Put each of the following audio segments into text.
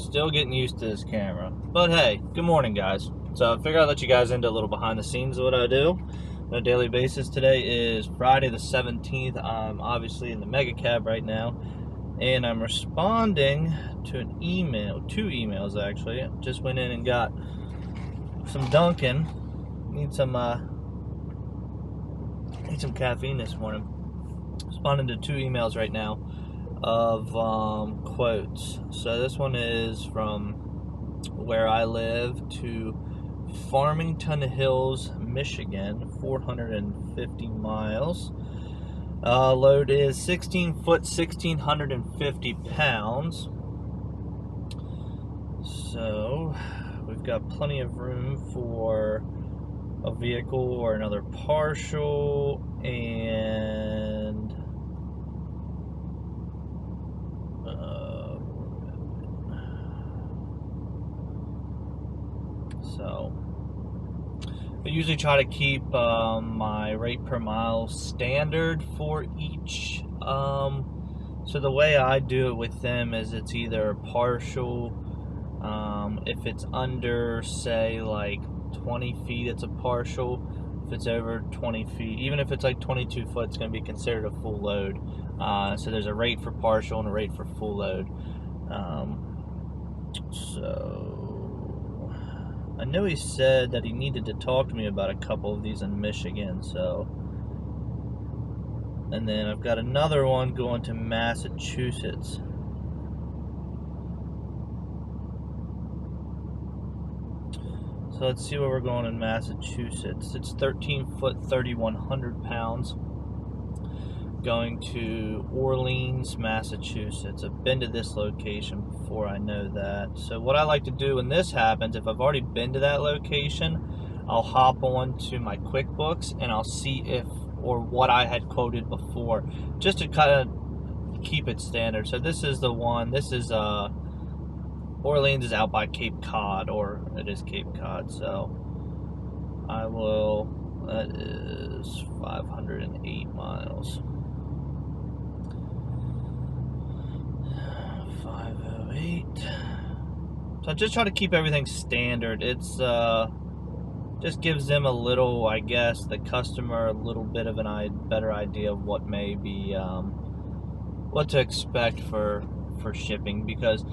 Still getting used to this camera. But hey, good morning, guys. So I figured I'd let you guys into a little behind the scenes of what I do on a daily basis. Today is Friday the 17th. I'm obviously in the mega cab right now, and I'm responding to an email, 2 emails actually. Just went in and got some Dunkin'. Need some caffeine this morning. Responding to 2 emails right now of quotes. So this one is from where I live to Farmington Hills, Michigan, 450 miles. Load is 16 foot, 1,650 pounds. So we've got plenty of room for a vehicle or another partial, and so I usually try to keep my rate per mile standard for each. So the way I do it with them is it's either partial. If it's under, say, like 20 feet, it's a partial. If it's over 20 feet, even if it's like 22 foot, it's going to be considered a full load. So there's a rate for partial and a rate for full load. So I know he said that he needed to talk to me about a couple of these in Michigan. So, and then I've got another one going to Massachusetts. So let's see where we're going in Massachusetts. It's 13 foot, 3,100 pounds. Going to Orleans, Massachusetts. I've been to this location before, I know that. So what I like to do when this happens, if I've already been to that location, I'll hop on to my QuickBooks and I'll see if or what I had quoted before, just to kind of keep it standard. So this is the one. This is Orleans is out by Cape Cod, or it is Cape Cod. So I will. That is 508 miles. 508. So I just try to keep everything standard. It's just gives them a little, I guess, the customer a little bit of better idea of what may be what to expect for shipping, because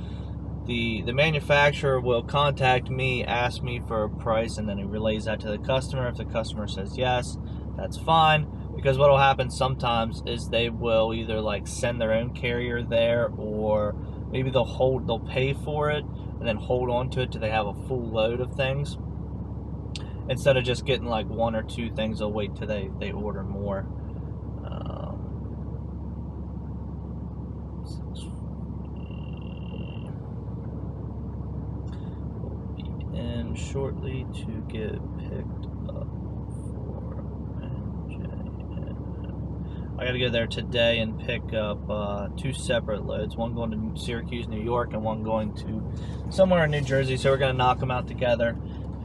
the manufacturer will contact me, ask me for a price, and then he relays that to the customer. If the customer says yes, that's fine, because what will happen sometimes is they will either like send their own carrier there, or maybe they'll pay for it and then hold on to it till they have a full load of things. Instead of just getting like 1 or 2 things, they'll wait till they order more. And shortly to get picked up for NJN. I gotta go there today and pick up 2 separate loads, one going to Syracuse, New York, and one going to somewhere in New Jersey. So we're gonna knock them out together,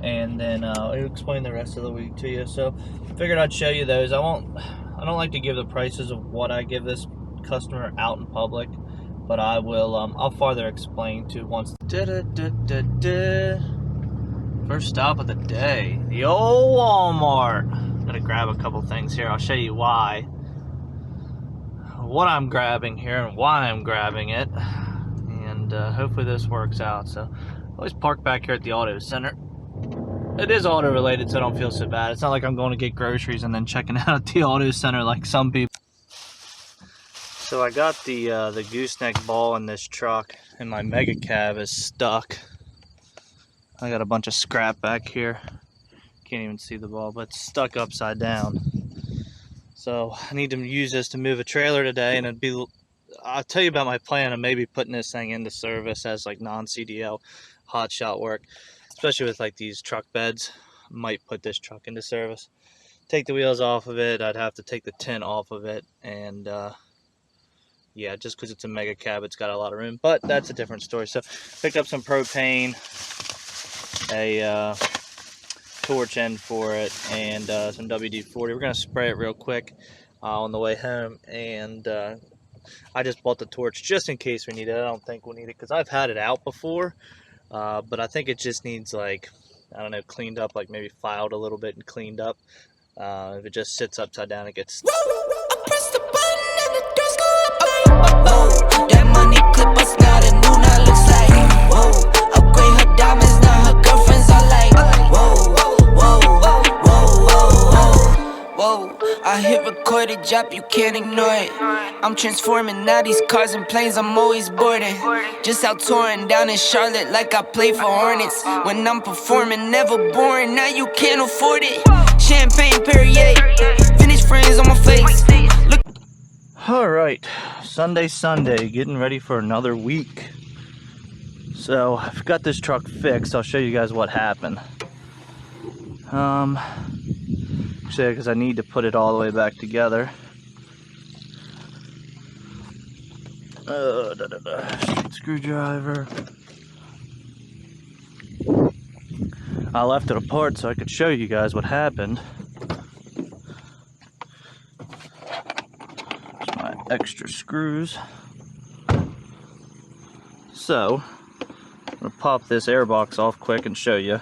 and then I'll explain the rest of the week to you. So I figured I'd show you those. I don't like to give the prices of what I give this customer out in public, but I will. I'll farther explain to once. First stop of the day, the old Walmart. I'm gonna grab a couple things here. I'll show you what I'm grabbing here and why I'm grabbing it, and hopefully this works out. So I always park back here at the auto center. It is auto related, so I don't feel so bad. It's not like I'm going to get groceries and then checking out at the auto center like some people. So I got the gooseneck ball in this truck, and my mega cab is stuck. I got a bunch of scrap back here. Can't even see the ball, but it's stuck upside down. So I need to use this to move a trailer today, and I'll tell you about my plan of maybe putting this thing into service as like non-CDL hotshot work, especially with like these truck beds. Might put this truck into service. Take the wheels off of it. I'd have to take the tent off of it, and yeah, just because it's a mega cab, it's got a lot of room, but that's a different story. So picked up some propane, a torch end for it, and some WD-40. We're gonna spray it real quick on the way home, and I just bought the torch just in case we need it. I don't think we'll need it because I've had it out before, but I think it just needs, like, I don't know, cleaned up, like maybe filed a little bit and cleaned up. If it just sits upside down, it gets... That money clip us now, the new now looks like, whoa. Upgrade her diamonds, now her girlfriends are like, whoa, whoa, whoa, whoa. I hit recorded drop, you can't ignore it. I'm transforming now these cars and planes, I'm always boarding. Just out touring down in Charlotte like I play for Hornets. When I'm performing, never boring, now you can't afford it. Champagne Perrier, vintage friends on my face. Look. All right, Sunday, getting ready for another week. So I've got this truck fixed. I'll show you guys what happened. Actually, because I need to put it all the way back together. Screwdriver. I left it apart so I could show you guys what happened. Extra screws. So I'm gonna pop this air box off quick and show you.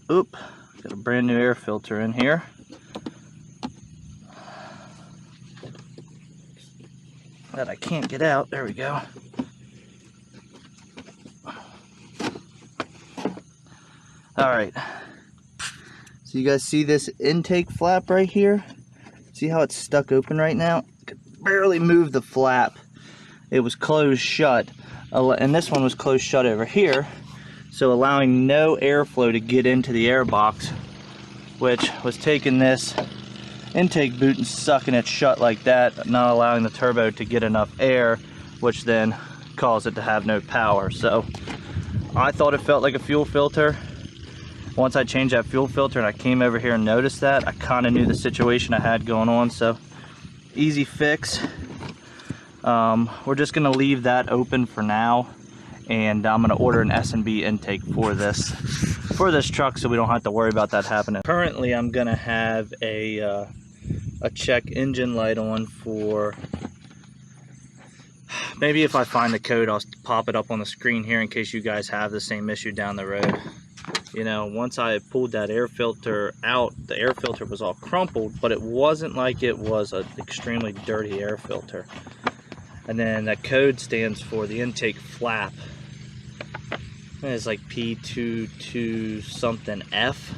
Oop, got a brand new air filter in here. That I can't get out. There we go. Alright. So you guys see this intake flap right here? See how it's stuck open right now? I could barely move the flap. It was closed shut. And this one was closed shut over here. So allowing no airflow to get into the air box, which was taking this intake boot and sucking it shut like that, not allowing the turbo to get enough air, which then caused it to have no power. So I thought it felt like a fuel filter. Once I changed that fuel filter and I came over here and noticed that, I kind of knew the situation I had going on. So easy fix. We're just gonna leave that open for now, and I'm gonna order an S&B intake for this truck so we don't have to worry about that happening. Currently I'm gonna have a check engine light on for, maybe if I find the code I'll pop it up on the screen here in case you guys have the same issue down the road. You know, once I pulled that air filter out, the air filter was all crumpled, but it wasn't like it was an extremely dirty air filter. And then that code stands for the intake flap. It's like P22 something F,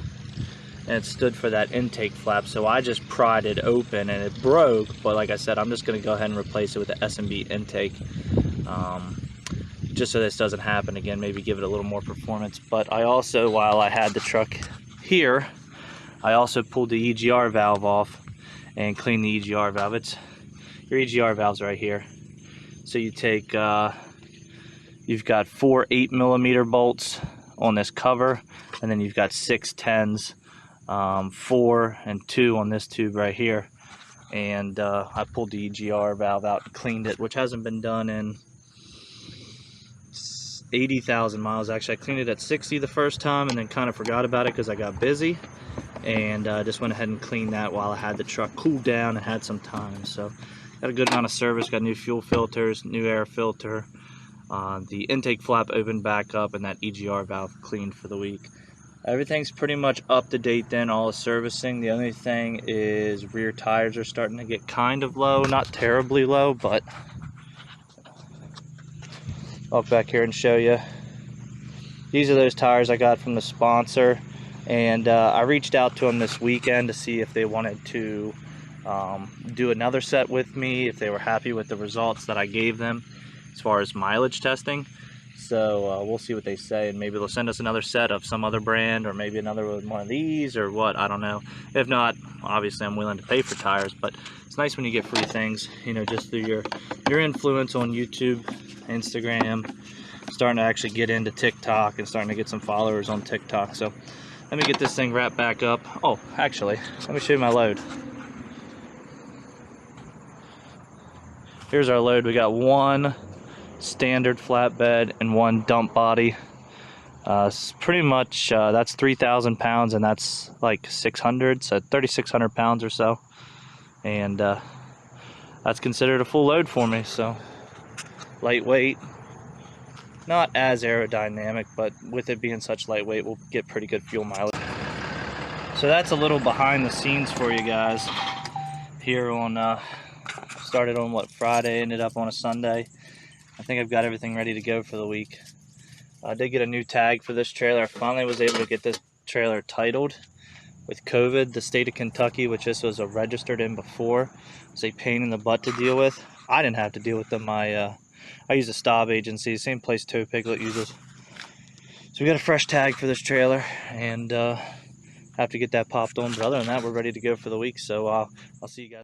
and it stood for that intake flap. So I just pried it open and it broke, but like I said, I'm just going to go ahead and replace it with the S&B intake, just so this doesn't happen again, maybe give it a little more performance. But I also, while I had the truck here, I also pulled the EGR valve off and cleaned the EGR valve. It's your EGR valves right here. So you take you've got 4 8mm bolts on this cover, and then you've got 6 10s, 4 and 2 on this tube right here. And I pulled the EGR valve out and cleaned it, which hasn't been done in 80,000 miles. Actually, I cleaned it at 60 the first time and then kind of forgot about it because I got busy, and just went ahead and cleaned that while I had the truck cooled down and had some time. So got a good amount of service, got new fuel filters, new air filter, the intake flap opened back up, and that EGR valve cleaned for the week. Everything's pretty much up to date then, all the servicing. The only thing is rear tires are starting to get kind of low, not terribly low, but I'll back here and show you. These are those tires I got from the sponsor, and I reached out to them this weekend to see if they wanted to do another set with me, if they were happy with the results that I gave them as far as mileage testing. So we'll see what they say, and maybe they'll send us another set of some other brand, or maybe another one of these, or what, I don't know. If not, obviously I'm willing to pay for tires, but it's nice when you get free things, you know, just through your influence on YouTube, Instagram, starting to actually get into TikTok and starting to get some followers on TikTok. So let me get this thing wrapped back up. Oh, actually, let me show you my load. Here's our load. We got one standard flatbed and one dump body. It's pretty much, that's 3,000 pounds, and that's like 600, so 3,600 pounds or so. And that's considered a full load for me, so lightweight. Not as aerodynamic, but with it being such lightweight, we'll get pretty good fuel mileage. So that's a little behind the scenes for you guys. Here on, started on what, Friday, ended up on a Sunday. I think I've got everything ready to go for the week. I did get a new tag for this trailer. I finally was able to get this trailer titled. With COVID, the state of Kentucky, which this was registered in before, was a pain in the butt to deal with. I didn't have to deal with them. I use a stop agency, same place Tow Piglet uses. So we got a fresh tag for this trailer, and have to get that popped on. But other than that, we're ready to go for the week. So I'll see you guys.